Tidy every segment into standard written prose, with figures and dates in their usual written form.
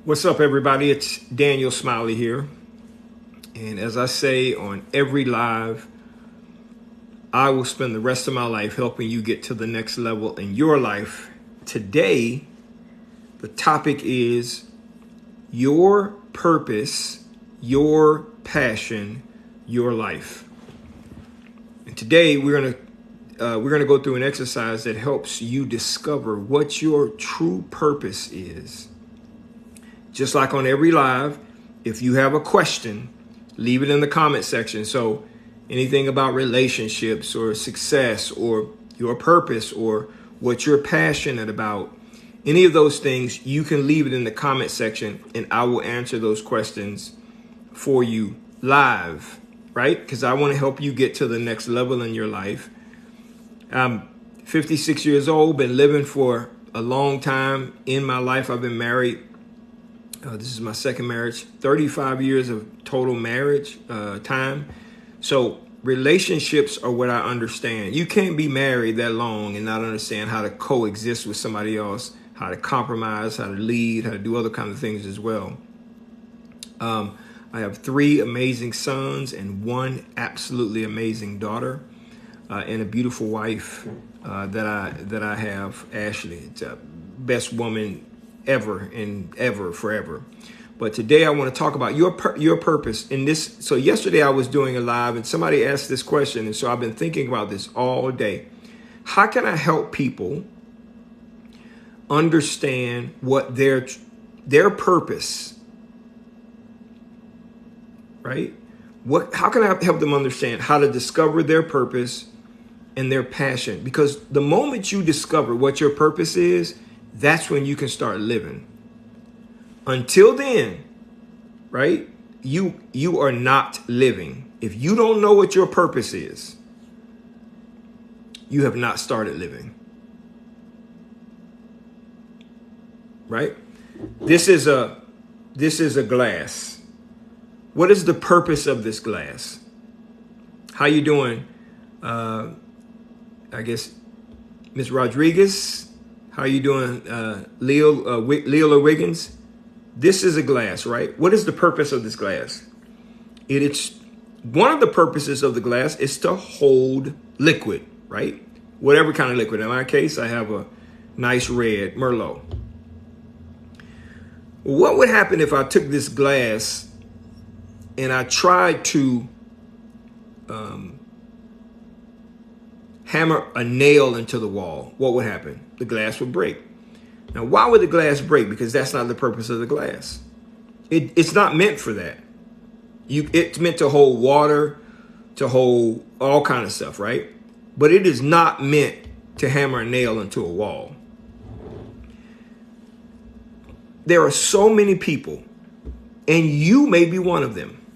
What's up, everybody? It's Daniel Smiley here. And as I say on every live, I will spend the rest of my life helping you get to the next level in your life. Today, the topic is your purpose, your passion, your life. And today we're gonna go through an exercise that helps you discover what your true purpose is. Just like on every live, if you have a question, leave it in the comment section. So anything about relationships or success or your purpose or what you're passionate about, any of those things, you can leave it in the comment section and I will answer those questions for you live, right? Because I want to help you get to the next level in your life. I'm 56 years old, been living for a long time in my life. I've been married. This is my second marriage, 35 years of total marriage time. So relationships are what I understand. You can't be married that long and not understand how to coexist with somebody else, how to compromise, how to lead, how to do other kinds of things as well. I have 3 amazing sons and 1 absolutely amazing daughter, and a beautiful wife that I have, Ashley. It's the best woman ever and ever, forever. But today I want to talk about your purpose in this. So yesterday I was doing a live and somebody asked this question. And so I've been thinking about this all day. How can I help people understand what their purpose, right? How can I help them understand how to discover their purpose and their passion? Because the moment you discover what your purpose is, that's when you can start living. Until then, right? You are not living. If you don't know what your purpose is, you have not started living. Right? This is a glass. What is the purpose of this glass? How you doing? I guess Ms. Rodriguez. How you doing, Leola Wiggins? This is a glass, right? What is the purpose of this glass? It's one of the purposes of the glass is to hold liquid, right? Whatever kind of liquid. In my case, I have a nice red Merlot. What would happen if I took this glass and I tried to hammer a nail into the wall? What would happen? The glass would break. Now, why would the glass break? Because that's not the purpose of the glass. It's not meant for that. It's meant to hold water, to hold all kind of stuff, right? But it is not meant to hammer a nail into a wall. There are so many people, and you may be one of them,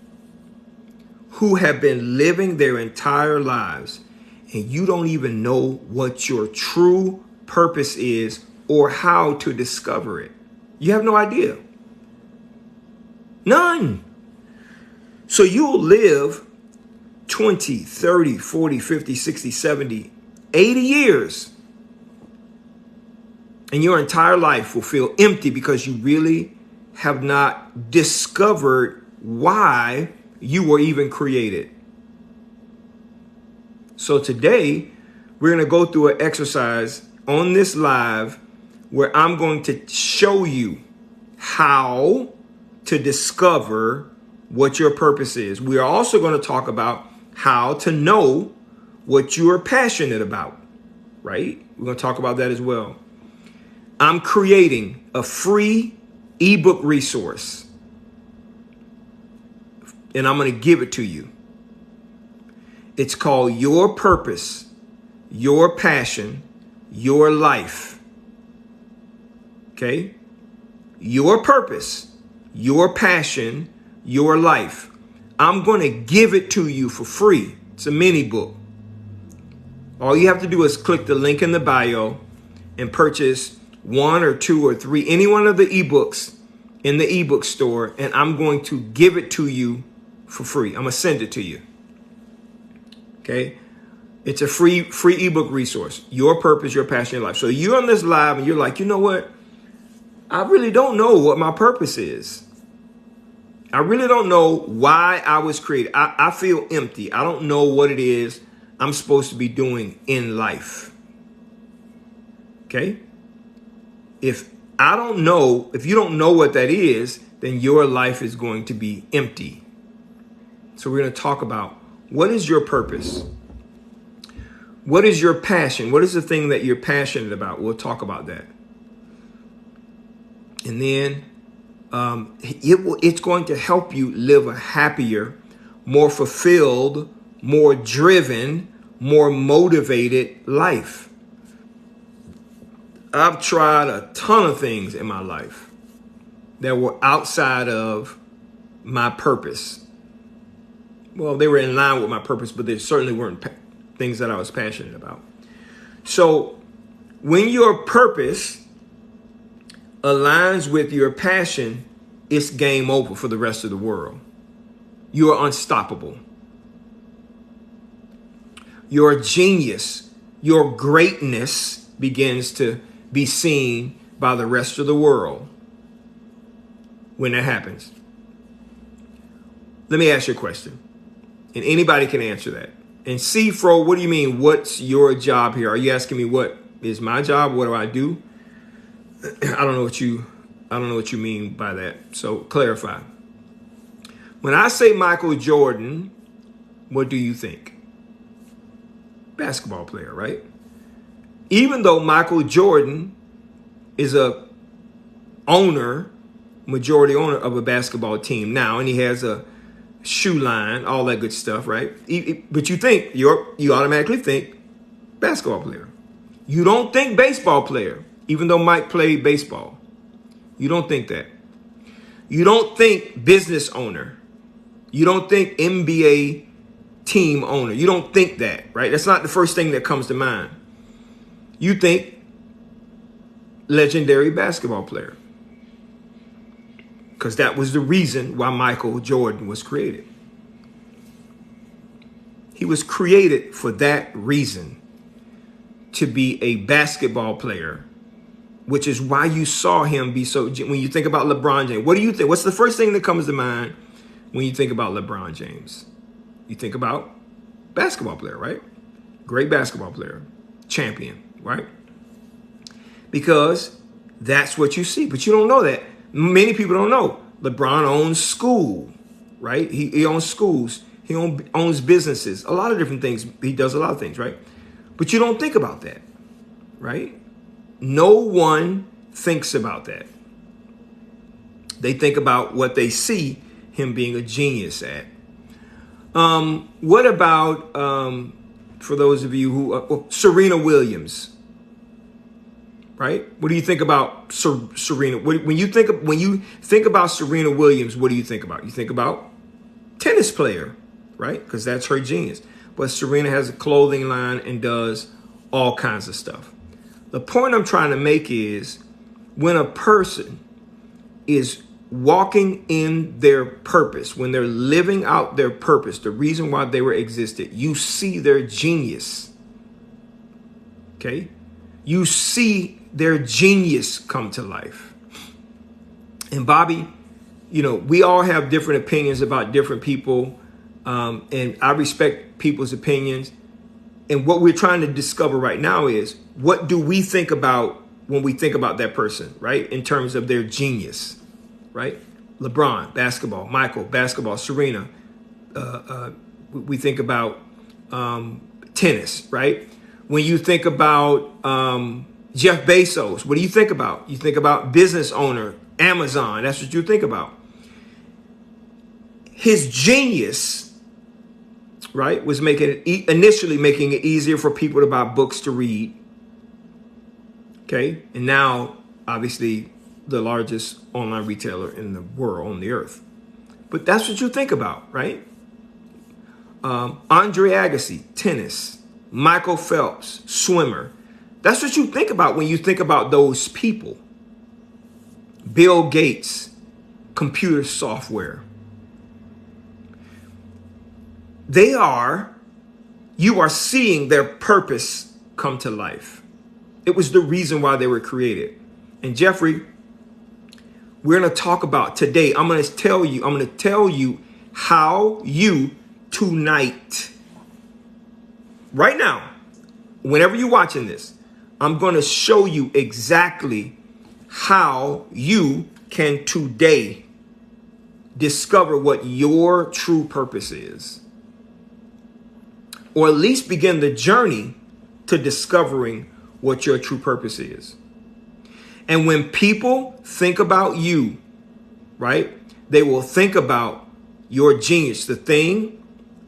who have been living their entire lives and you don't even know what your true purpose is or how to discover it. You have no idea. None. So you'll live 20, 30, 40, 50, 60, 70, 80 years. And your entire life will feel empty because you really have not discovered why you were even created. So today, we're going to go through an exercise on this live where I'm going to show you how to discover what your purpose is. We are also going to talk about how to know what you're passionate about, right? We're going to talk about that as well. I'm creating a free ebook resource, and I'm going to give it to you. It's called Your Purpose, Your Passion, Your Life. Okay? Your purpose, your passion, your life. I'm going to give it to you for free. It's a mini book. All you have to do is click the link in the bio and purchase 1 or 2 or 3, any one of the ebooks in the ebook store, and I'm going to give it to you for free. I'm going to send it to you. Okay? It's a free ebook resource. Your purpose, your passion, your life. So you're on this live and you're like, you know what? I really don't know what my purpose is. I really don't know why I was created. I feel empty. I don't know what it is I'm supposed to be doing in life. Okay? If you don't know what that is, then your life is going to be empty. So we're going to talk about, what is your purpose? What is your passion? What is the thing that you're passionate about? We'll talk about that. And then it's going to help you live a happier, more fulfilled, more driven, more motivated life. I've tried a ton of things in my life that were outside of my purpose. Well, they were in line with my purpose, but they certainly weren't things that I was passionate about. So when your purpose aligns with your passion, it's game over for the rest of the world. You are unstoppable. Your genius, your greatness begins to be seen by the rest of the world when that happens. Let me ask you a question, and anybody can answer that. And C, Fro, what do you mean? What's your job here? Are you asking me what is my job? What do I do? I don't know what you mean by that. So clarify. When I say Michael Jordan, what do you think? Basketball player, right? Even though Michael Jordan is majority owner of a basketball team now, and he has a shoe line, all that good stuff, right? But you automatically think basketball player. You don't think baseball player, even though Mike played baseball. You don't think that. You don't think business owner. You don't think NBA team owner. You don't think that, right? That's not the first thing that comes to mind. You think legendary basketball player, because that was the reason why Michael Jordan was created. He was created for that reason, to be a basketball player, which is why you saw him be so. When you think about LeBron James, what do you think? What's the first thing that comes to mind when you think about LeBron James? You think about basketball player, right? Great basketball player, champion, right? Because that's what you see, but you don't know that. Many people don't know. LeBron owns school, right? He owns schools. He owns businesses, a lot of different things. He does a lot of things, right? But you don't think about that, right? No one thinks about that. They think about what they see him being a genius at. What about, for those of you who, Serena Williams, right? What do you think about Serena? When you think about Serena Williams, what do you think about? You think about tennis player, right? Because that's her genius. But Serena has a clothing line and does all kinds of stuff. The point I'm trying to make is, when a person is walking in their purpose, when they're living out their purpose, the reason why they were existed, you see their genius. Okay? You see their genius come to life. And Bobby, we all have different opinions about different people. And I respect people's opinions. And what we're trying to discover right now is, what do we think about when we think about that person, right? In terms of their genius, right? LeBron, basketball. Michael, basketball. Serena, we think about tennis, right? When you think about Jeff Bezos, what do you think about? You think about business owner, Amazon. That's what you think about. His genius, right, was initially making it easier for people to buy books to read. Okay, and now, obviously, the largest online retailer in the world, on the earth. But that's what you think about, right? Andre Agassi, tennis. Michael Phelps, swimmer. That's what you think about when you think about those people. Bill Gates, computer software. You are seeing their purpose come to life. It was the reason why they were created. And Jeffrey, we're going to talk about today. I'm going to tell you how you tonight, right now, whenever you're watching this, I'm going to show you exactly how you can today discover what your true purpose is, or at least begin the journey to discovering what your true purpose is. And when people think about you, right, they will think about your genius, the thing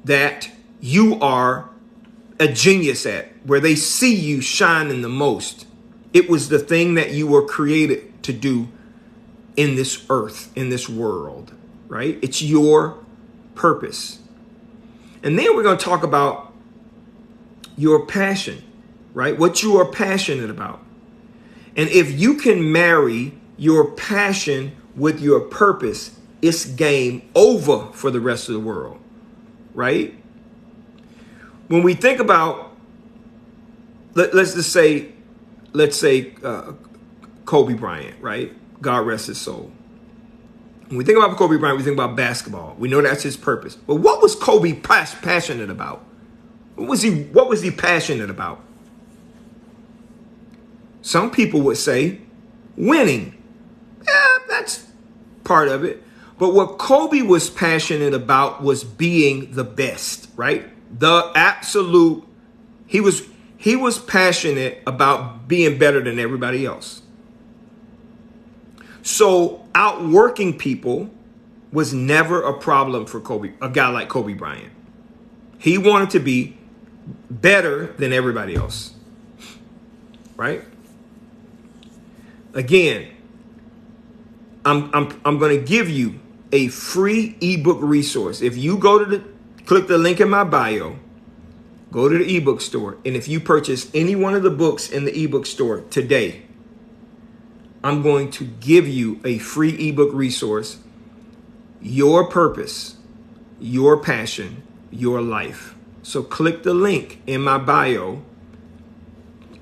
that you are a genius at, where they see you shining the most. It was the thing that you were created to do in this earth, in this world, right? It's your purpose. And then we're going to talk about your passion, right? What you are passionate about. And if you can marry your passion with your purpose, it's game over for the rest of the world, right? When we think about, let's say Kobe Bryant, right? God rest his soul. When we think about Kobe Bryant, we think about basketball. We know that's his purpose. But what was Kobe passionate about? What was he passionate about? Some people would say winning. Yeah, that's part of it. But what Kobe was passionate about was being the best, right? The absolute, he was passionate about being better than everybody else. So outworking people was never a problem for a guy like Kobe Bryant. He wanted to be better than everybody else, right? Again, I'm going to give you a free ebook resource. If you click the link in my bio, go to the ebook store, and if you purchase any one of the books in the ebook store today, I'm going to give you a free ebook resource, Your Purpose, Your Passion, Your Life. So click the link in my bio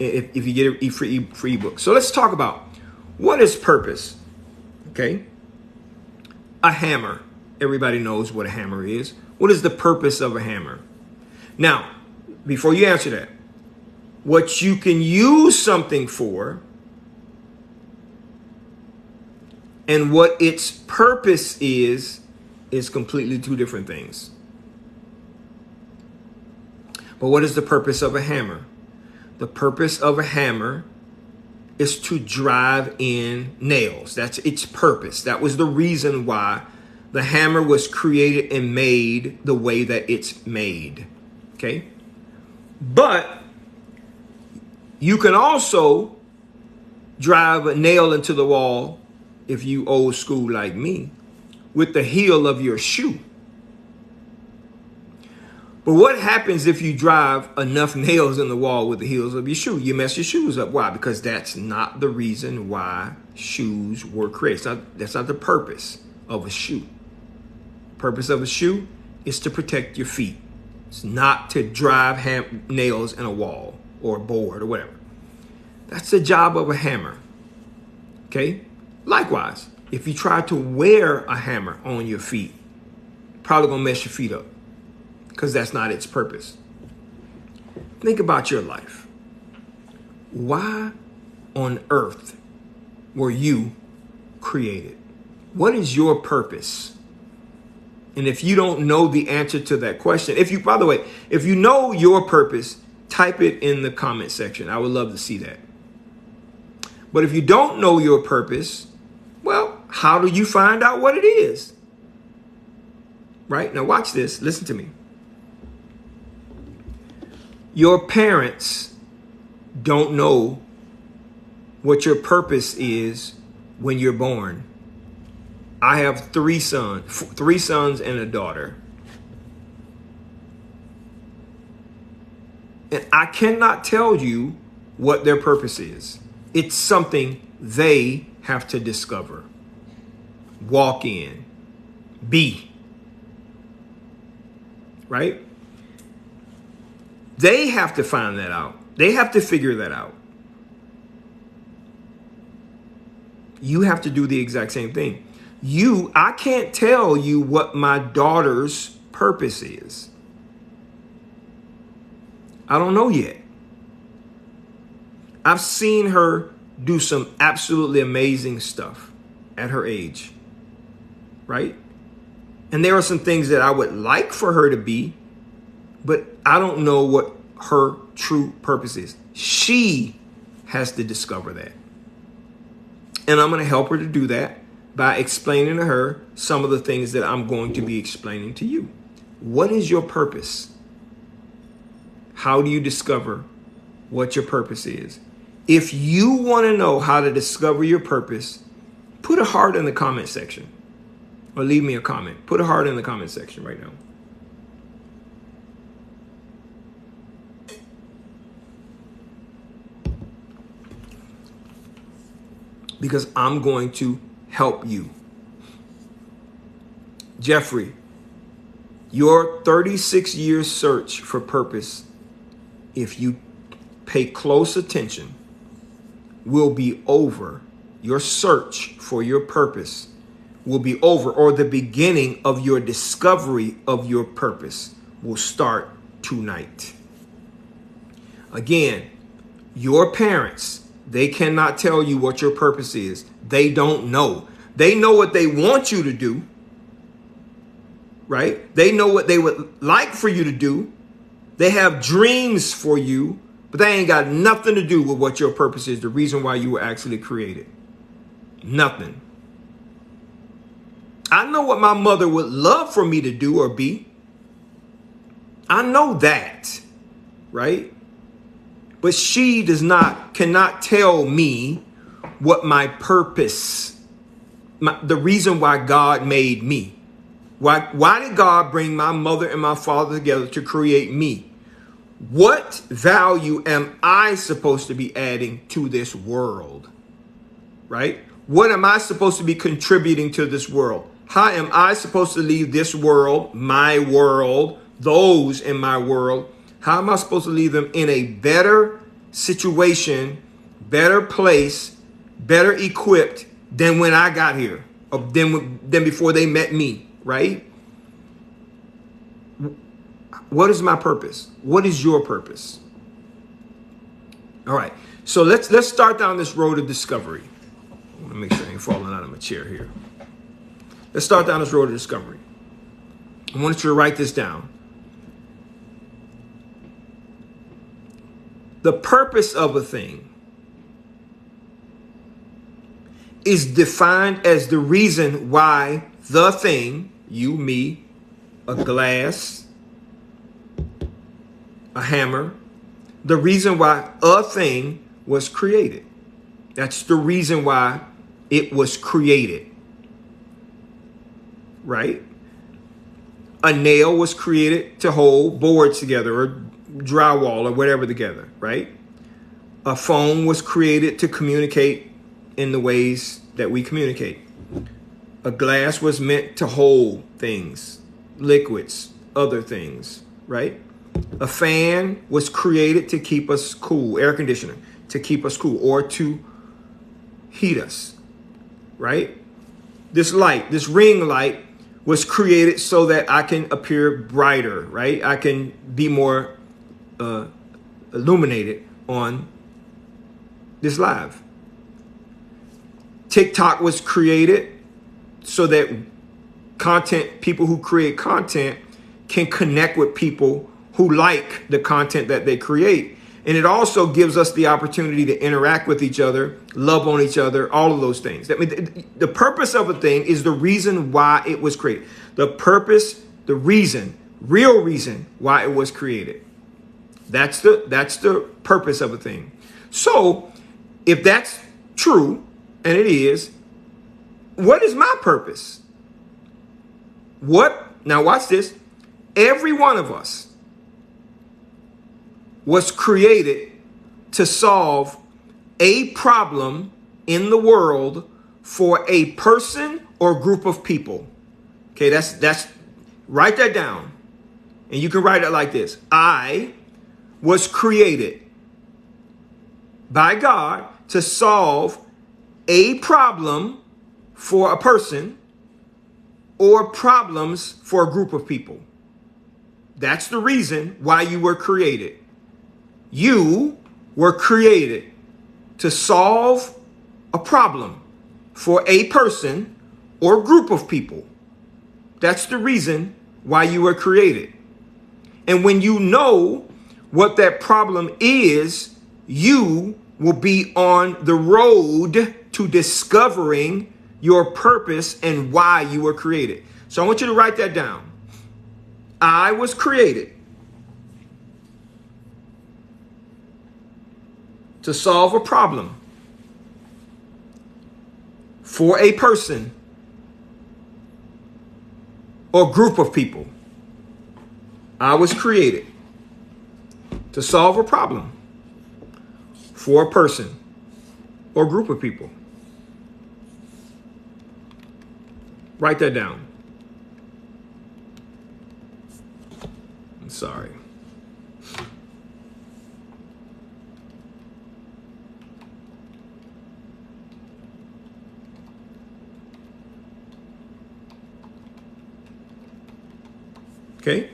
if you get a free ebook. So let's talk about what is purpose. Okay. A hammer. Everybody knows what a hammer is. What is the purpose of a hammer? Now, before you answer that, what you can use something for and what its purpose is completely two different things. But what is the purpose of a hammer? The purpose of a hammer is to drive in nails. That's its purpose. That was the reason why the hammer was created and made the way that it's made. Okay? But you can also drive a nail into the wall, if you old school like me, with the heel of your shoe. But what happens if you drive enough nails in the wall with the heels of your shoe? You mess your shoes up. Why? Because that's not the reason why shoes were created. That's not the purpose of a shoe. Purpose of a shoe is to protect your feet. It's not to drive nails in a wall or a board or whatever. That's the job of a hammer. Okay? Likewise, if you try to wear a hammer on your feet, probably gonna mess your feet up, because that's not its purpose. Think about your life. Why on earth were you created? What is your purpose? And if you don't know the answer to that question, if you know your purpose, type it in the comment section. I would love to see that. But if you don't know your purpose, well, how do you find out what it is? Right? Now watch this. Listen to me. Your parents don't know what your purpose is when you're born. I have three sons and a daughter. And I cannot tell you what their purpose is. It's something they have to discover, walk in, be. Right? They have to find that out. They have to figure that out. You have to do the exact same thing. I can't tell you what my daughter's purpose is. I don't know yet. I've seen her do some absolutely amazing stuff at her age, right? And there are some things that I would like for her to be, but I don't know what her true purpose is. She has to discover that. And I'm going to help her to do that by explaining to her some of the things that I'm going to be explaining to you. What is your purpose? How do you discover what your purpose is? If you want to know how to discover your purpose, put a heart in the comment section or leave me a comment. Put a heart in the comment section right now. Because I'm going to help you. Jeffrey, your 36-year search for purpose, if you pay close attention, will be over. Your search for your purpose will be over, or the beginning of your discovery of your purpose will start tonight. Again, your parents, they cannot tell you what your purpose is. They don't know. They know what they want you to do, right? They know what they would like for you to do. They have dreams for you, but they ain't got nothing to do with what your purpose is, the reason why you were actually created. Nothing. I know what my mother would love for me to do or be. I know that, right? But she cannot tell me what my purpose, the reason why God made me. Why did God bring my mother and my father together to create me? What value am I supposed to be adding to this world? Right? What am I supposed to be contributing to this world? How am I supposed to leave this world, my world, those in my world? How am I supposed to leave them in a better situation, better place, better equipped than when I got here, or than before they met me, right? What is my purpose? What is your purpose? All right, so let's start down this road of discovery. I want to make sure I ain't falling out of my chair here. Let's start down this road of discovery. I want you to write this down. The purpose of a thing is defined as the reason why the thing, you, me, a glass, a hammer, the reason why a thing was created. That's the reason why it was created. Right? A nail was created to hold boards together or drywall or whatever together, right? A phone was created to communicate in the ways that we communicate. A glass was meant to hold things, liquids, other things, right? A fan was created to keep us cool, air conditioner, to keep us cool or to heat us, right? This light, this ring light was created so that I can appear brighter, right? I can be more illuminated on this live. TikTok was created so that people who create content can connect with people who like the content that they create. And it also gives us the opportunity to interact with each other, love on each other, all of those things. I mean, the purpose of a thing is the reason why it was created. The purpose, the reason, real reason why it was created. That's the purpose of a thing. So if that's true, and it is, what is my purpose? Now watch this. Every one of us was created to solve a problem in the world for a person or group of people. Okay, that's write that down. And you can write it like this. I was created by God to solve a problem for a person or problems for a group of people. That's the reason why you were created. You were created to solve a problem for a person or group of people. That's the reason why you were created. And when you know what that problem is, you will be on the road to discovering your purpose and why you were created. So I want you to write that down. I was created to solve a problem for a person or group of people. I was created to solve a problem for a person or group of people. Write that down. I'm sorry. Okay?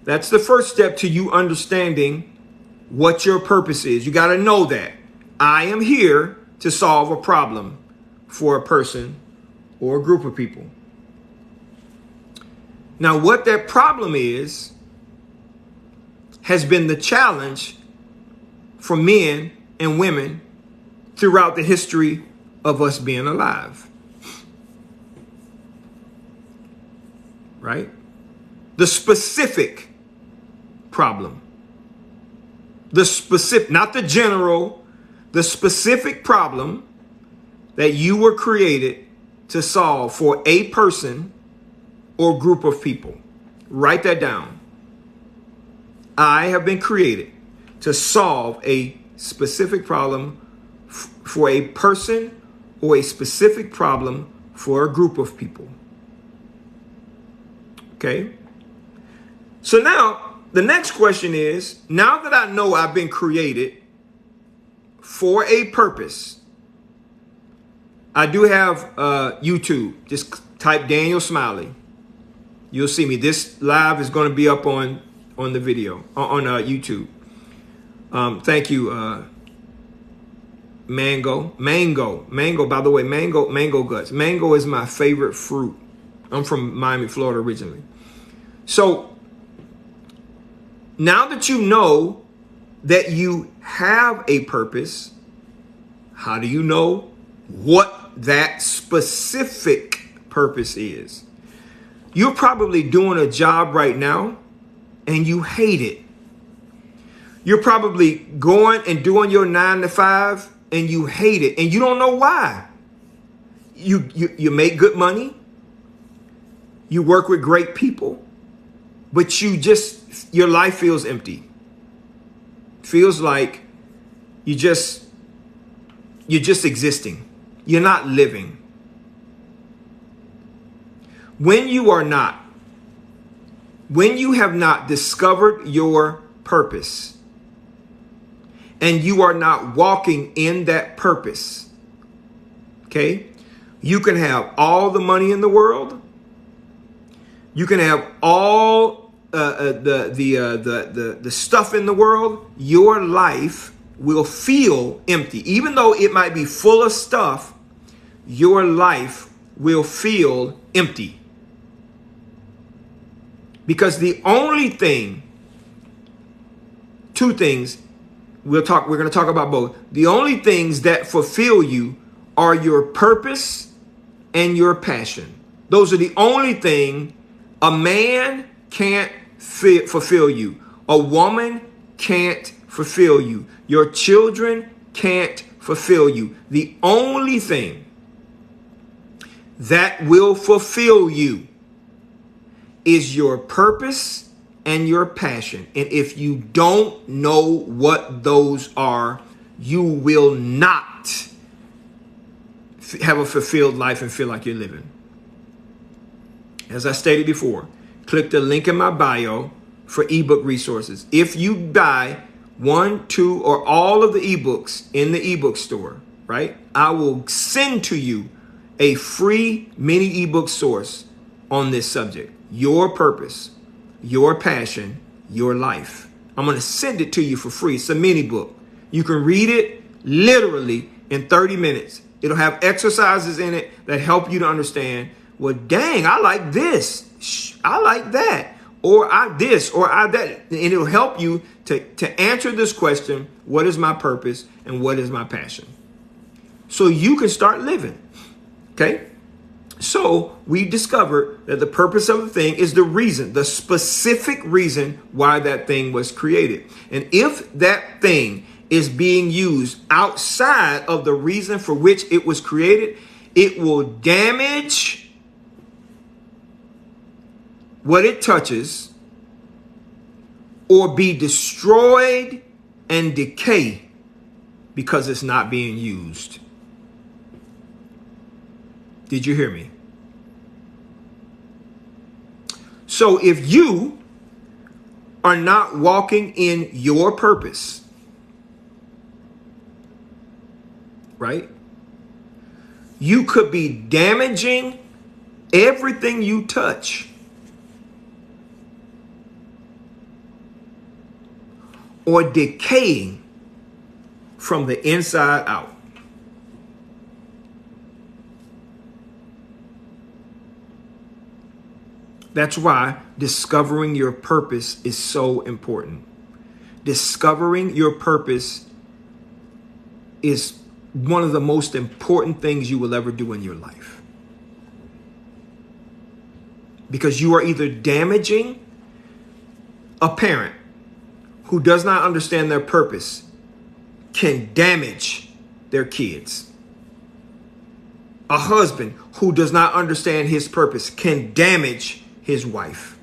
That's the first step to you understanding what your purpose is. You got to know that I am here to solve a problem for a person or a group of people. Now, what that problem is has been the challenge for men and women throughout the history of us being alive. Right? The specific problem. The specific, not the general, the specific problem that you were created to solve for a person or group of people. Write that down. I have been created to solve a specific problem for a person or a specific problem for a group of people. Okay? So now, the next question is, now that I know I've been created for a purpose, I do have YouTube. Just type Daniel Smiley. You'll see me. This live is going to be up on the video, on YouTube. Thank you, Mango. By the way, mango guts. Mango is my favorite fruit. I'm from Miami, Florida originally. So now that you know that you have a purpose, how do you know what that specific purpose is? You're probably doing a job right now and you hate it. You're probably going and doing your 9 to 5 and you hate it and you don't know why. You make good money. You work with great people, but your life feels empty. Feels like you're just existing. You're not living. When you have not discovered your purpose and you are not walking in that purpose, okay, you can have all the money in the world. You can have all the stuff in the world. Your life will feel empty. Even though it might be full of stuff, your life will feel empty. Because the only thing, two things, we're going to talk about both. The only things that fulfill you are your purpose and your passion. Those are the only thing. A man can't fulfill you. A woman can't fulfill you. Your children can't fulfill you. The only thing that will fulfill you is your purpose and your passion. And if you don't know what those are, you will not have a fulfilled life and feel like you're living. As I stated before, click the link in my bio for ebook resources. If you buy 1, 2, or all of the ebooks in the ebook store, right? I will send to you a free mini ebook source on this subject. Your purpose, your passion, your life. I'm going to send it to you for free. It's a mini book. You can read it literally in 30 minutes. It'll have exercises in it that help you to understand, well, dang, I like this. I like that. Or I this, or I that. And it'll help you to answer this question, what is my purpose and what is my passion? So you can start living. Okay? So we discovered that the purpose of the thing is the reason, the specific reason why that thing was created. And if that thing is being used outside of the reason for which it was created, it will damage what it touches or be destroyed and decay because it's not being used. Did you hear me? So if you are not walking in your purpose, right? You could be damaging everything you touch, or decaying from the inside out. That's why discovering your purpose is so important. Discovering your purpose is one of the most important things you will ever do in your life. Because you are either damaging a parent who does not understand their purpose, can damage their kids. A husband who does not understand his purpose can damage his wife.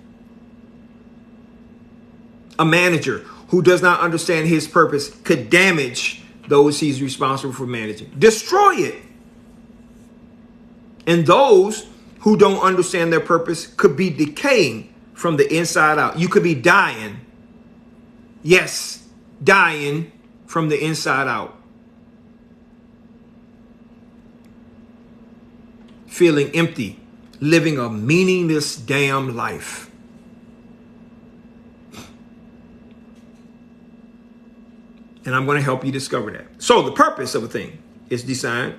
A manager who does not understand his purpose could damage those he's responsible for managing. Destroy it. And those who don't understand their purpose could be decaying from the inside out. You could be dying. Yes, dying from the inside out. Feeling empty. Living a meaningless damn life. And I'm going to help you discover that. So the purpose of a thing is designed.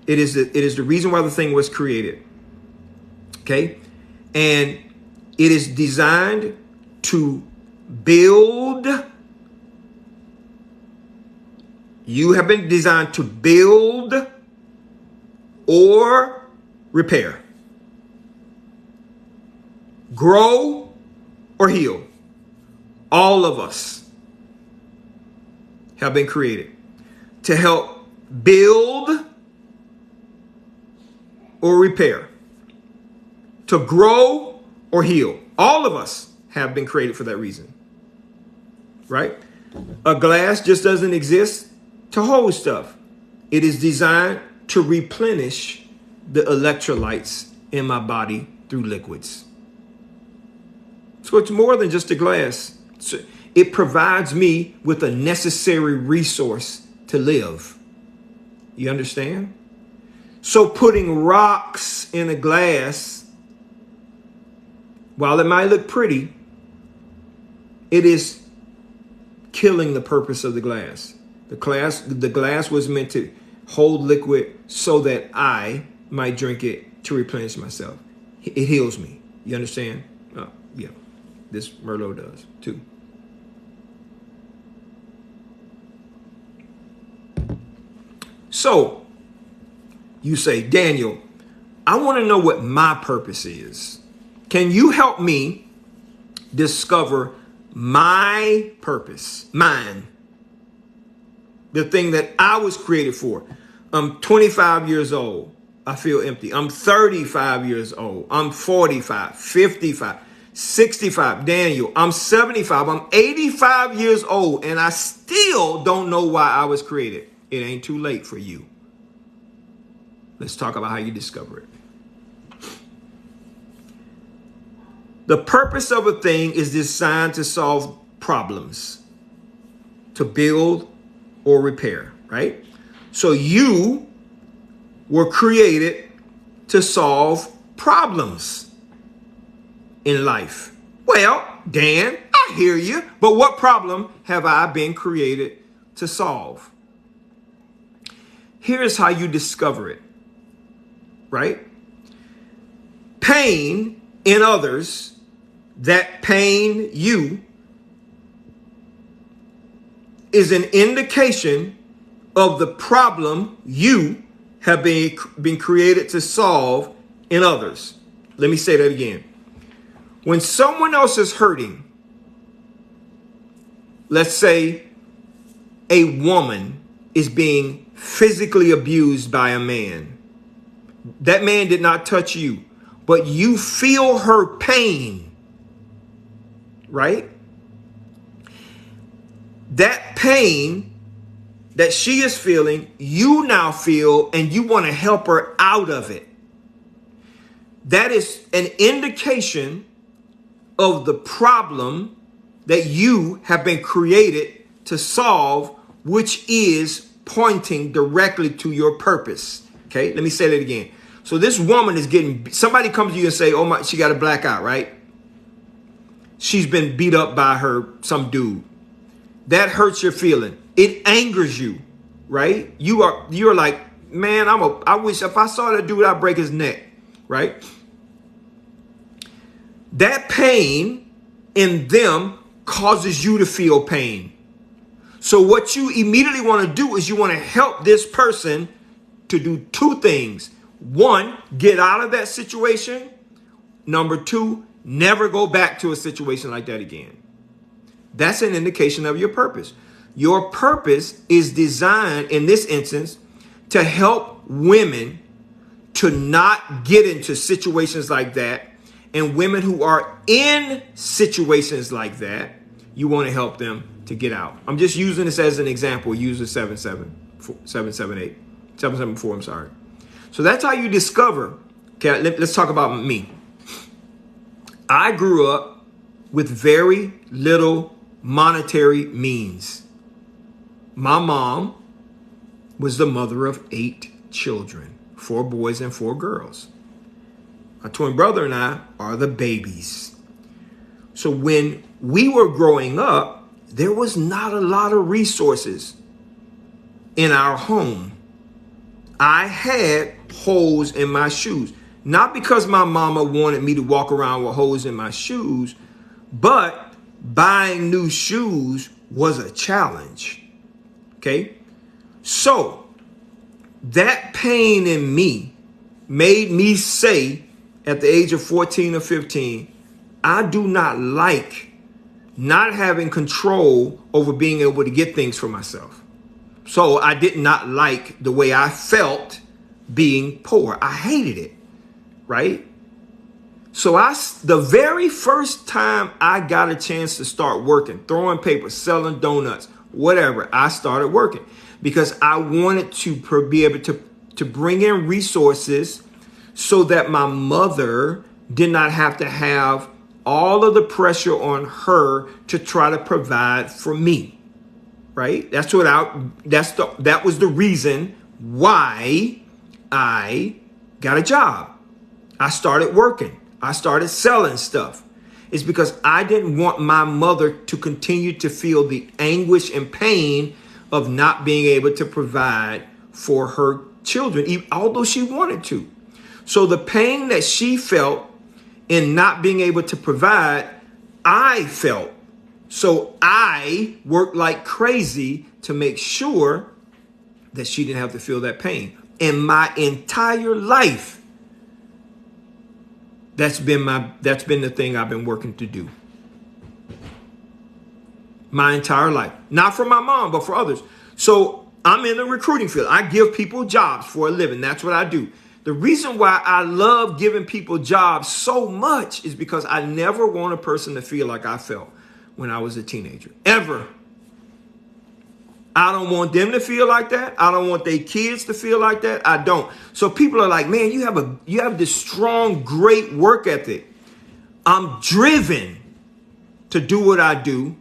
It is the reason why the thing was created. Okay? And it is designed to build. You have been designed to build or repair. Grow or heal. All of us have been created to help build or repair, to grow or heal. All of us have been created for that reason, right? A glass just doesn't exist to hold stuff. It is designed to replenish the electrolytes in my body through liquids. So it's more than just a glass. It provides me with a necessary resource to live. You understand? So putting rocks in a glass, while it might look pretty, it is killing the purpose of the glass. The glass was meant to hold liquid so that I might drink it to replenish myself. It heals me. You understand? Yeah. This Merlot does too. So you say, Daniel, I want to know what my purpose is. Can you help me discover my purpose, mine, the thing that I was created for? I'm 25 years old. I feel empty. I'm 35 years old. I'm 45, 55. 65, Daniel, I'm 75, I'm 85 years old, and I still don't know why I was created. It ain't too late for you. Let's talk about how you discover it. The purpose of a thing is designed to solve problems, to build or repair, right? So you were created to solve problems in life. Well, Dan, I hear you, but what problem have I been created to solve? Here's how you discover it, right? Pain in others that pain you is an indication of the problem you have been created to solve in others. Let me say that again. When someone else is hurting, let's say a woman is being physically abused by a man. That man did not touch you, but you feel her pain, right? That pain that she is feeling, you now feel, and you want to help her out of it. That is an indication of the problem that you have been created to solve, which is pointing directly to your purpose. Okay, let me say that again. So this woman is getting, somebody comes to you and say, oh my, she got a blackout, right? She's been beat up by some dude. That hurts your feeling. It angers you, right? You're like, man, I wish if I saw that dude, I'd break his neck, right? That pain in them causes you to feel pain. So what you immediately want to do is you want to help this person to do two things. One, get out of that situation. Number two, never go back to a situation like that again. That's an indication of your purpose. Your purpose is designed, in this instance, to help women to not get into situations like that. And women who are in situations like that, you want to help them to get out. I'm just using this as an example. Use the 774, I'm sorry. So that's how you discover. Okay, let's talk about me. I grew up with very little monetary means. My mom was the mother of 8 children, 4 boys and 4 girls. My twin brother and I are the babies. So when we were growing up, there was not a lot of resources in our home. I had holes in my shoes. Not because my mama wanted me to walk around with holes in my shoes, but buying new shoes was a challenge. Okay? So that pain in me made me say at the age of 14 or 15, I do not like not having control over being able to get things for myself. So I did not like the way I felt being poor. I hated it, right? So the very first time I got a chance to start working, throwing paper, selling donuts, whatever, I started working because I wanted to be able to bring in resources so that my mother did not have to have all of the pressure on her to try to provide for me, right? That was the reason why I got a job. I started working. I started selling stuff. It's because I didn't want my mother to continue to feel the anguish and pain of not being able to provide for her children, although she wanted to. So the pain that she felt in not being able to provide, I felt. So I worked like crazy to make sure that she didn't have to feel that pain. In my entire life, that's been the thing I've been working to do. My entire life. Not for my mom, but for others. So I'm in the recruiting field. I give people jobs for a living. That's what I do. The reason why I love giving people jobs so much is because I never want a person to feel like I felt when I was a teenager. Ever. I don't want them to feel like that. I don't want their kids to feel like that. I don't. So people are like, man, you have this strong, great work ethic. I'm driven to do what I do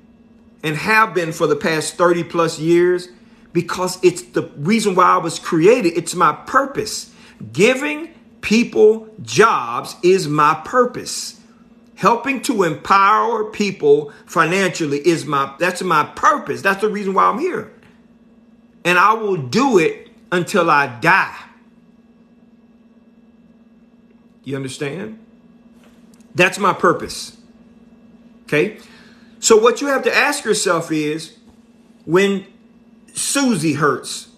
and have been for the past 30 plus years because it's the reason why I was created. It's my purpose. Giving people jobs is my purpose. Helping to empower people financially that's my purpose. That's the reason why I'm here. And I will do it until I die. You understand? That's my purpose. Okay? So what you have to ask yourself is, when Susie hurts,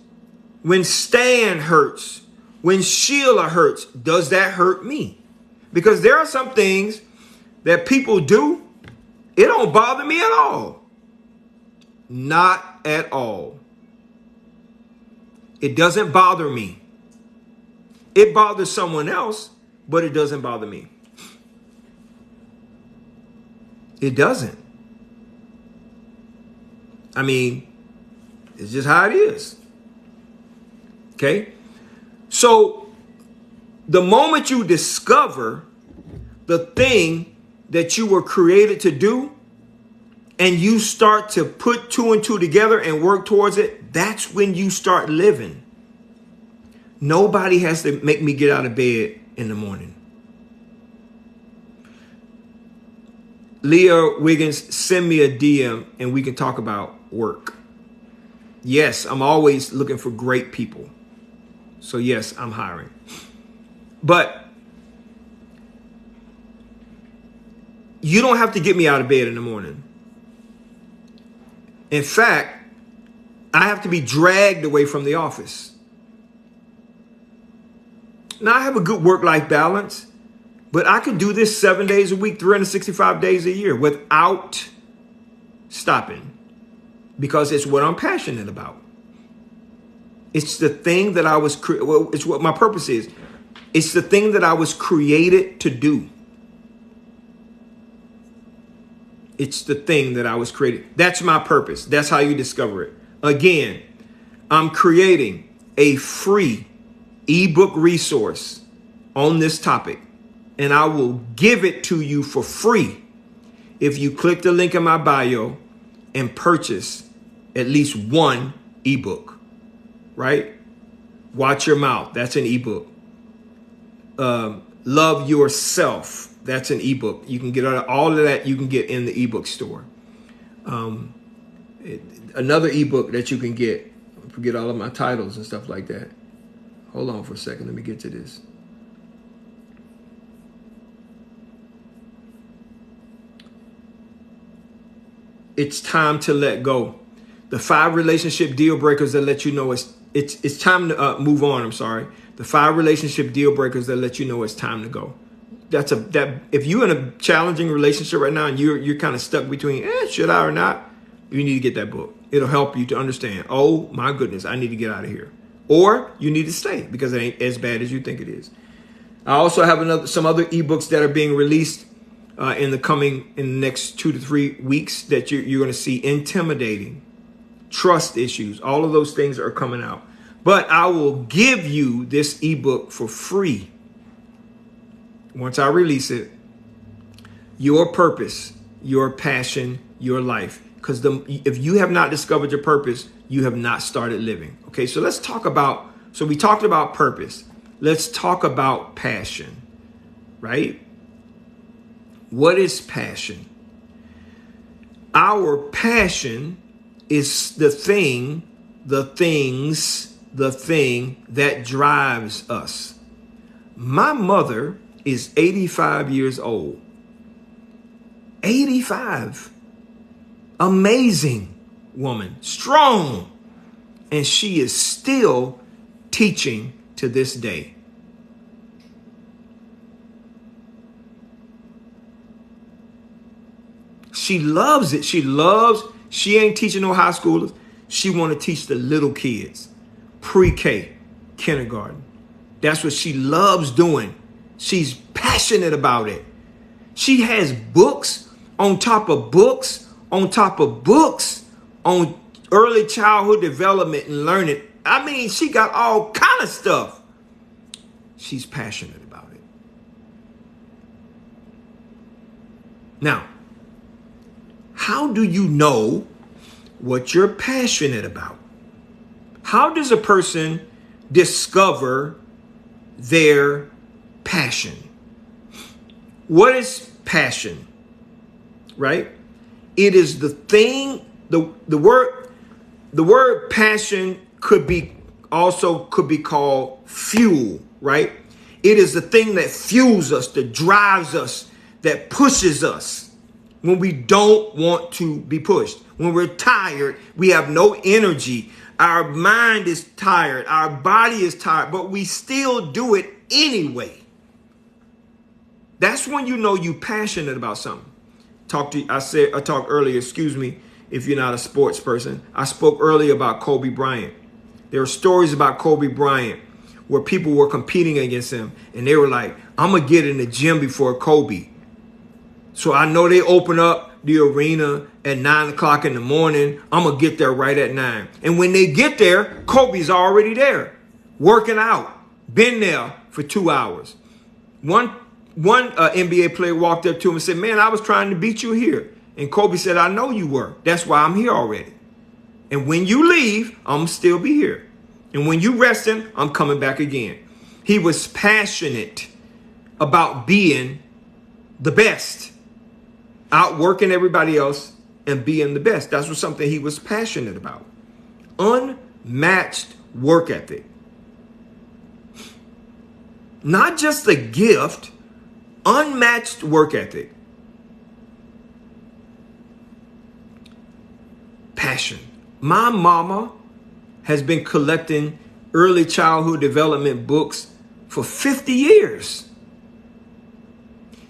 when Stan hurts, when Sheila hurts, does that hurt me? Because there are some things that people do, it don't bother me at all. Not at all. It doesn't bother me. It bothers someone else, but it doesn't bother me. It doesn't. I mean, it's just how it is. Okay? So the moment you discover the thing that you were created to do, and you start to put two and two together and work towards it, that's when you start living. Nobody has to make me get out of bed in the morning. Leah Wiggins, send me a DM and we can talk about work. Yes, I'm always looking for great people. So yes, I'm hiring. But you don't have to get me out of bed in the morning. In fact, I have to be dragged away from the office. Now, I have a good work-life balance, but I can do this 7 days a week, 365 days a year without stopping, because it's what I'm passionate about. It's the thing that I was, it's what my purpose is. It's the thing that I was created to do. It's the thing that I was created. That's my purpose. That's how you discover it. Again, I'm creating a free ebook resource on this topic, and I will give it to you for free if you click the link in my bio and purchase at least one ebook, right? Watch Your Mouth. That's an ebook. Love Yourself. That's an ebook. You can get all of that. You can get in the ebook store. Another ebook that you can get. I forget all of my titles and stuff like that. Hold on for a second. Let me get to this. It's time to let go. The 5 relationship deal breakers that let you know it's time to move on. I'm sorry. The 5 relationship deal breakers that let you know it's time to go. If you're in a challenging relationship right now and you're kind of stuck between should I or not, you need to get that book. It'll help you to understand, oh my goodness, I need to get out of here. Or you need to stay because it ain't as bad as you think it is. I also have some other ebooks that are being released in the next 2 to 3 weeks that you're going to see. Intimidating, trust issues, all of those things are coming out. But I will give you this ebook for free once I release it. Your purpose, your passion, your life. Because if you have not discovered your purpose, you have not started living. Okay, so let's talk about, we talked about purpose. Let's talk about passion, right? What is passion? Our passion is the thing that drives us. My mother is 85 years old. 85. Amazing woman, strong. And she is still teaching to this day. She loves it. She ain't teaching no high schoolers. She want to teach the little kids, pre-K, kindergarten. That's what she loves doing. She's passionate about it. She has books on top of books on top of books on early childhood development and learning. I mean, she got all kind of stuff. She's passionate about it. Now, how do you know what you're passionate about? How does a person discover their passion? What is passion? Right? It is the thing, the word passion could be called fuel, right? It is the thing that fuels us, that drives us, that pushes us when we don't want to be pushed. When we're tired, we have no energy. Our mind is tired. Our body is tired, but we still do it anyway. That's when you know you're passionate about something. I talked earlier, excuse me, if you're not a sports person. I spoke earlier about Kobe Bryant. There are stories about Kobe Bryant where people were competing against him and they were like, I'm going to get in the gym before Kobe. So I know they open up the arena at 9 o'clock in the morning. I'm going to get there right at 9. And when they get there, Kobe's already there, working out, been there for 2 hours. One NBA player walked up to him and said, man, I was trying to beat you here. And Kobe said, I know you were. That's why I'm here already. And when you leave, I'm still be here. And when you resting, I'm coming back again. He was passionate about being the best, outworking everybody else and being the best. That's what something he was passionate about. Unmatched work ethic. Not just a gift, unmatched work ethic. Passion. My mama has been collecting early childhood development books for 50 years.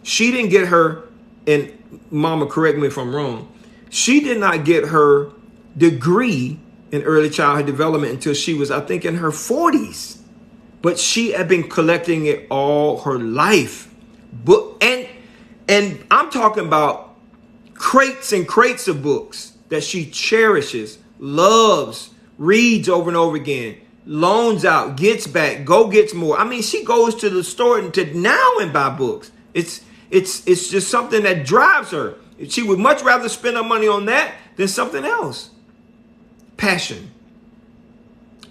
She didn't get her, and mama, correct me if I'm wrong, she did not get her degree in early childhood development until she was, I think, in her 40s. But she had been collecting it all her life. And I'm talking about crates and crates of books that she cherishes, loves, reads over and over again, loans out, gets back, gets more. I mean, she goes to the store and buy books. It's just something that drives her. She would much rather spend her money on that than something else. Passion.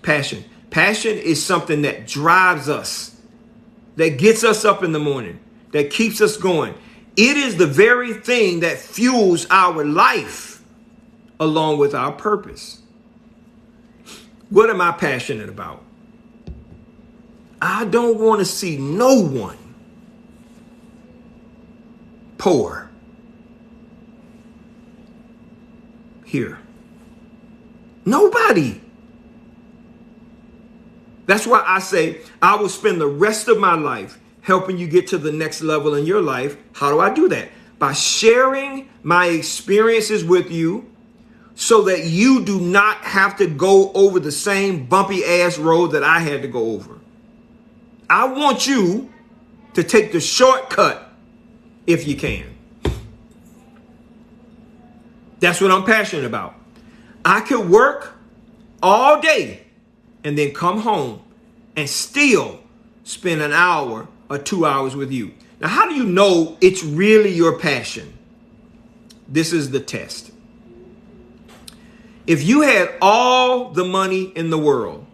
Passion is something that drives us, that gets us up in the morning, that keeps us going. It is the very thing that fuels our life along with our purpose. What am I passionate about? I don't want to see no one poor here. Nobody. That's why I say I will spend the rest of my life helping you get to the next level in your life. How do I do that? By sharing my experiences with you so that you do not have to go over the same bumpy ass road that I had to go over. I want you to take the shortcut if you can. That's what I'm passionate about. I could work all day and then come home and still spend an hour or 2 hours with you. Now, how do you know it's really your passion? This is the test. If you had all the money in the world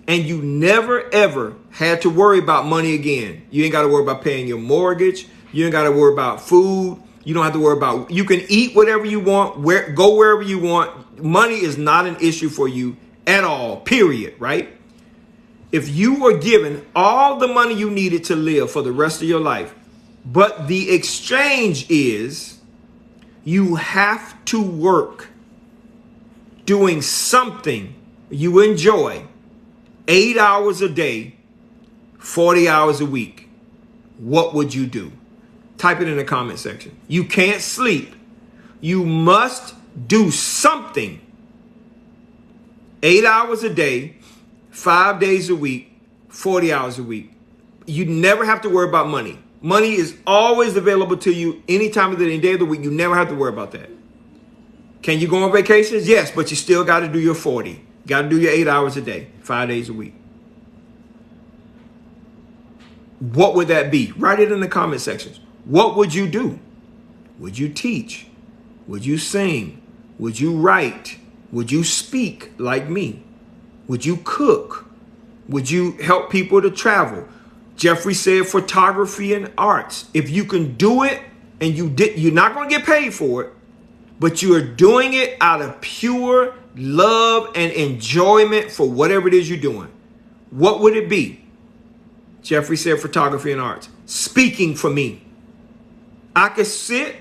and you never, ever had to worry about money again, you ain't got to worry about paying your mortgage. You ain't got to worry about food. You don't have to worry about, you can eat whatever you want, go wherever you want. Money is not an issue for you at all, period, right? If you were given all the money you needed to live for the rest of your life, but the exchange is you have to work doing something you enjoy 8 hours a day, 40 hours a week, what would you do? Type it in the comment section. You can't sleep. You must do something 8 hours a day, 5 days a week, 40 hours a week. You never have to worry about money. Money is always available to you any time of the day, any day of the week. You never have to worry about that. Can you go on vacations? Yes, but you still got to do your 40. You got to do your 8 hours a day, 5 days a week. What would that be? Write it in the comment sections. What would you do? Would you teach? Would you sing? Would you write? Would you speak like me? Would you cook? Would you help people to travel? Jeffrey said photography and arts. If you can do it and you're not going to get paid for it, but you are doing it out of pure love and enjoyment for whatever it is you're doing, what would it be? Jeffrey said photography and arts. Speaking for me. I could sit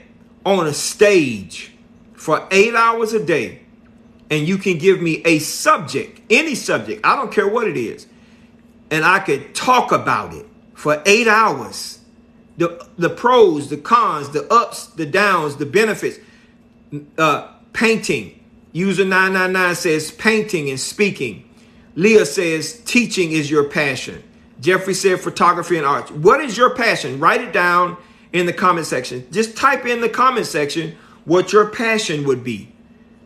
on a stage for 8 hours a day and you can give me a subject, any subject, I don't care what it is, and I could talk about it for 8 hours. The pros, the cons, the ups, the downs, the benefits. Painting. User 999 says painting and speaking. Leah says teaching is your passion. Jeffrey said photography and arts. What is your passion? Write it down in the comment section. Just type in the comment section what your passion would be.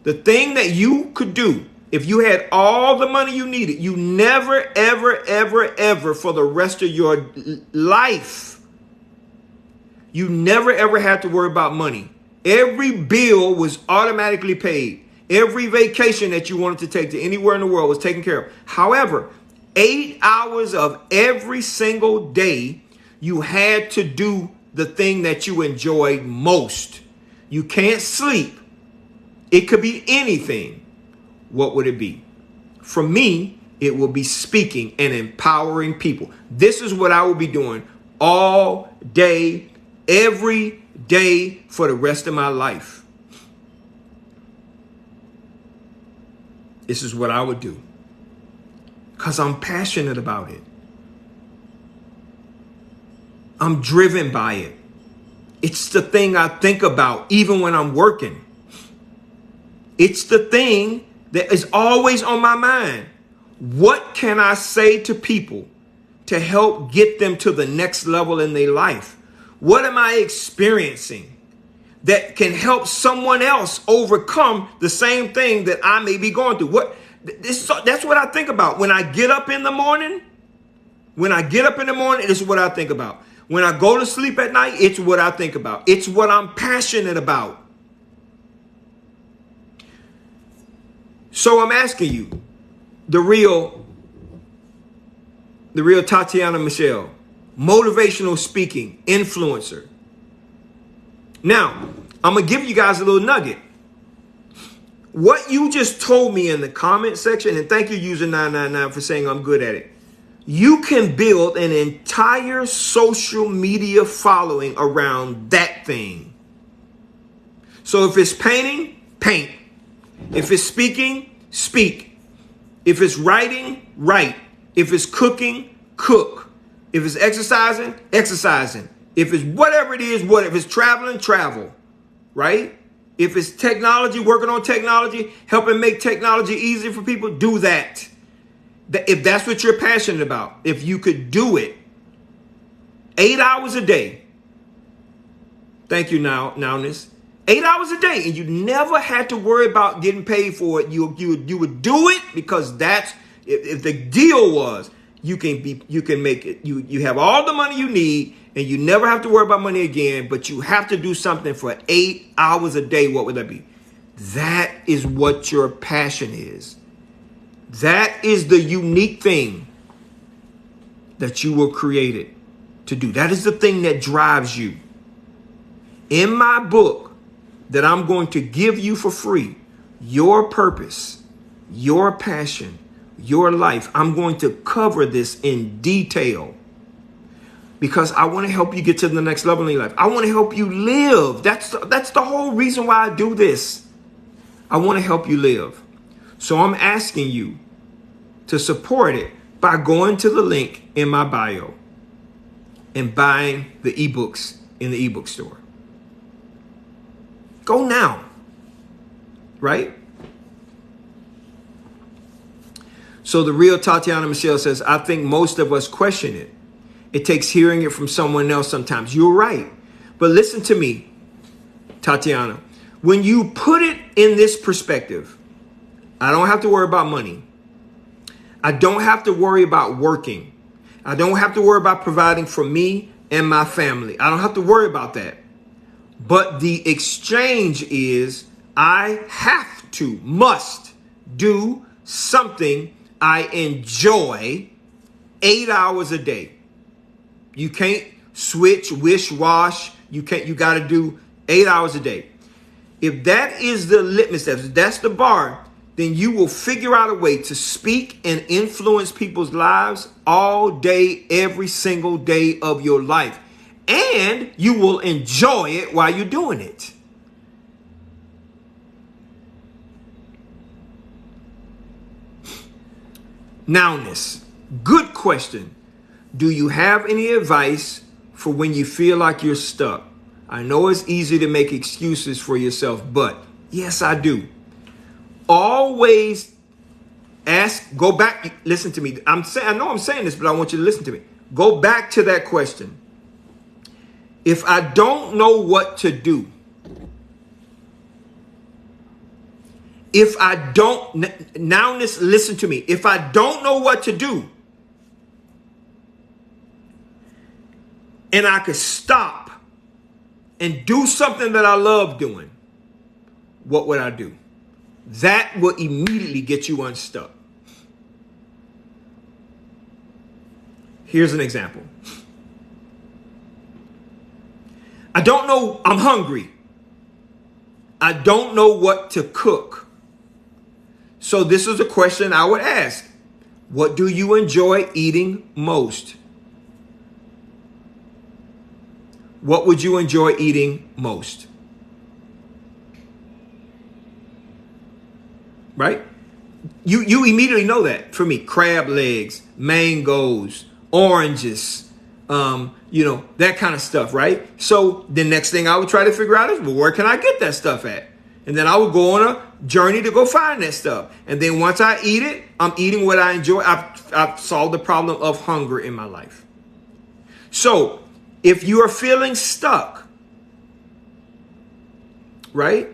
The thing that you could do if you had all the money you needed. You never, ever, ever, ever for the rest of your life, you never, ever had to worry about money. Every bill was automatically paid. Every vacation that you wanted to take to anywhere in the world was taken care of. However, 8 hours of every single day, you had to do the thing that you enjoyed most. You can't sleep. It could be anything. What would it be? For me, it will be speaking and empowering people. This is what I will be doing all day, every day for the rest of my life. This is what I would do because I'm passionate about it. I'm driven by it. It's the thing I think about even when I'm working. It's the thing that is always on my mind. What can I say to people to help get them to the next level in their life? What am I experiencing that can help someone else overcome the same thing that I may be going through? That's what I think about. When I get up in the morning, it's what I think about. When I go to sleep at night, it's what I think about. It's what I'm passionate about. So I'm asking you, the real Tatiana Michelle, motivational speaking, influencer. Now, I'm going to give you guys a little nugget. What you just told me in the comment section, and thank you, user 999, for saying I'm good at it. You can build an entire social media following around that thing. So if it's painting, paint. If it's speaking, speak. If it's writing, write. If it's cooking, cook. If it's exercising, exercising. If it's whatever it is, if it's traveling, travel. Right? If it's technology, working on technology, helping make technology easier for people, do that. If that's what you're passionate about, if you could do it 8 hours a day. Thank you, Nowness. 8 hours a day, and you never had to worry about getting paid for it. You would do it because that's if the deal was you can make it. You have all the money you need, and you never have to worry about money again. But you have to do something for 8 hours a day. What would that be? That is what your passion is. That is the unique thing that you were created to do. That is the thing that drives you. In my book that I'm going to give you for free, your purpose, your passion, your life, I'm going to cover this in detail because I want to help you get to the next level in your life. I want to help you live. That's the whole reason why I do this. I want to help you live. So I'm asking you to support it by going to the link in my bio and buying the ebooks in the ebook store. Go now, right? So the real Tatiana Michelle says, I think most of us question it. It takes hearing it from someone else sometimes. You're right. But listen to me, Tatiana. When you put it in this perspective, I don't have to worry about money. I don't have to worry about working. I don't have to worry about providing for me and my family. I don't have to worry about that. But the exchange is I must do something I enjoy 8 hours a day. You can't switch, wish, wash. You got to do 8 hours a day. If that is the litmus test, if that's the bar, then you will figure out a way to speak and influence people's lives all day, every single day of your life. And you will enjoy it while you're doing it. Nowness. Good question. Do you have any advice for when you feel like you're stuck? I know it's easy to make excuses for yourself, but yes, I do. Always go back. Listen to me. I know I'm saying this, but I want you to listen to me. Go back to that question. If I don't know what to do, listen to me. If I don't know what to do, and I could stop and do something that I love doing, what would I do? That will immediately get you unstuck. Here's an example. I don't know, I'm hungry. I don't know what to cook. So this is a question I would ask. What do you enjoy eating most? What would you enjoy eating most? Right? You immediately know that. For me, crab legs, mangoes, oranges, that kind of stuff, right? So the next thing I would try to figure out is, well, where can I get that stuff at? And then I would go on a journey to go find that stuff. And then once I eat it, I'm eating what I enjoy. I've solved the problem of hunger in my life. So if you are feeling stuck, right,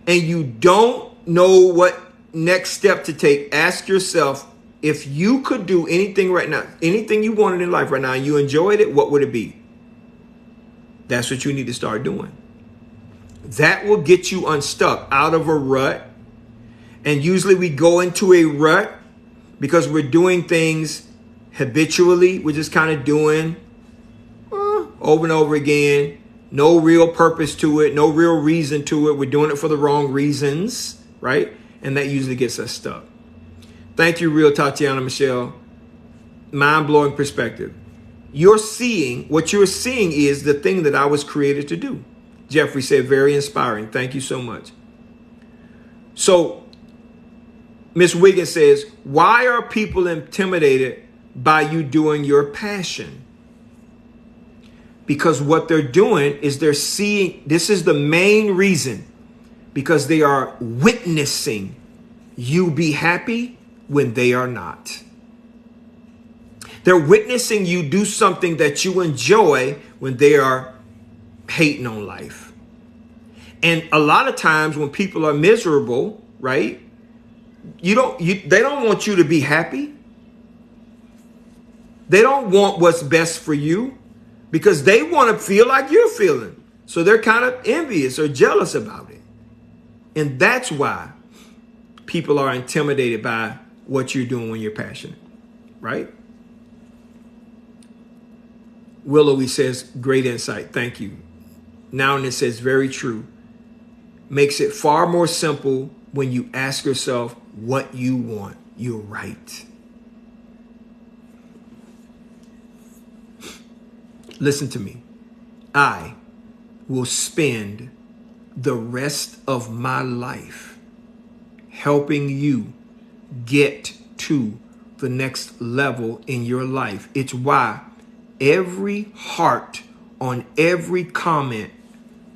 and you don't know what next step to take, ask yourself, if you could do anything right now, anything you wanted in life right now, and you enjoyed it, what would it be? That's what you need to start doing. That will get you unstuck out of a rut. And usually we go into a rut because we're doing things habitually. We're just kind of doing over and over again. No real purpose to it. No real reason to it. We're doing it for the wrong reasons, right? And that usually gets us stuck. Thank you, Real Tatiana Michelle. Mind-blowing perspective. What you're seeing is the thing that I was created to do. Jeffrey said, very inspiring. Thank you so much. So, Miss Wiggins says, why are people intimidated by you doing your passion? Because what they're doing is they're seeing, this is the main reason, because they are witnessing you be happy when they are not. They're witnessing you do something that you enjoy when they are hating on life. And a lot of times when people are miserable, right? They don't want you to be happy. They don't want what's best for you because they want to feel like you're feeling. So they're kind of envious or jealous about it. And that's why people are intimidated by what you're doing when you're passionate, right? Willowy says, great insight. Thank you. Nowness says, very true. Makes it far more simple when you ask yourself what you want. You're right. Listen to me. I will spend the rest of my life helping you get to the next level in your life. It's why every heart on every comment,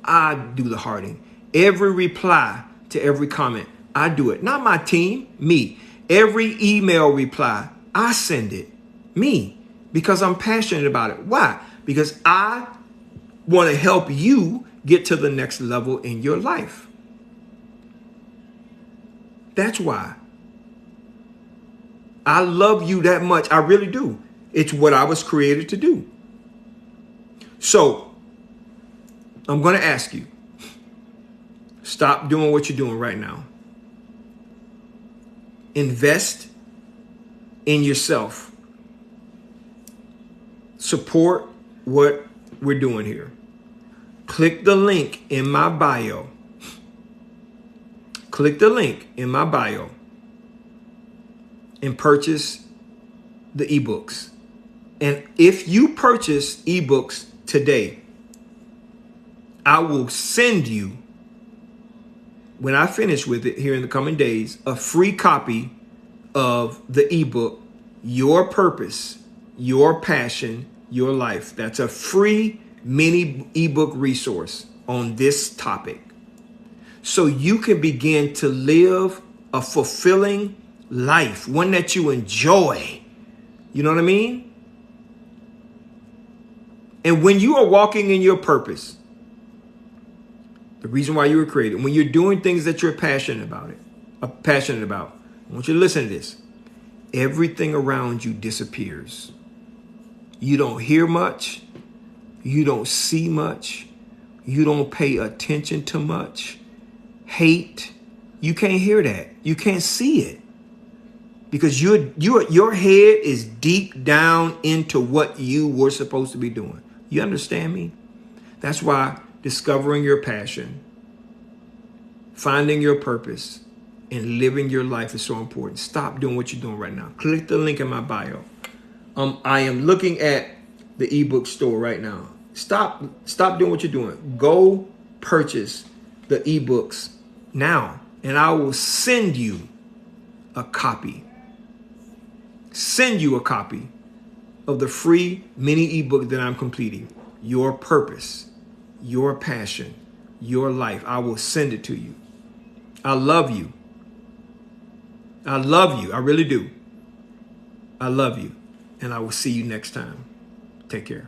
I do the hearting. Every reply to every comment, I do it. Not my team, me. Every email reply, I send it. Me. Because I'm passionate about it. Why? Because I want to help you get to the next level in your life. That's why. I love you that much. I really do. It's what I was created to do. So, I'm going to ask you, stop doing what you're doing right now. Invest in yourself. Support what we're doing here. Click the link in my bio. Click the link in my bio and purchase the ebooks. And if you purchase ebooks today, I will send you, when I finish with it here in the coming days, a free copy of the ebook, Your Purpose, Your Passion, Your Life. That's a free mini ebook resource on this topic. So you can begin to live a fulfilling life, one that you enjoy. You know what I mean? And when you are walking in your purpose, the reason why you were created, when you're doing things that you're passionate about, I want you to listen to this. Everything around you disappears. You don't hear much. You don't see much. You don't pay attention to much. Hate. You can't hear that. You can't see it. Because your head is deep down into what you were supposed to be doing. You understand me? That's why discovering your passion, finding your purpose, and living your life is so important. Stop doing what you're doing right now. Click the link in my bio. I am looking at the ebook store right now. Stop doing what you're doing. Go purchase the ebooks now, and I will send you a copy. Send you a copy of the free mini ebook that I'm completing. Your Purpose, Your Passion, Your Life. I will send it to you. I love you. I love you. I really do. I love you. And I will see you next time. Take care.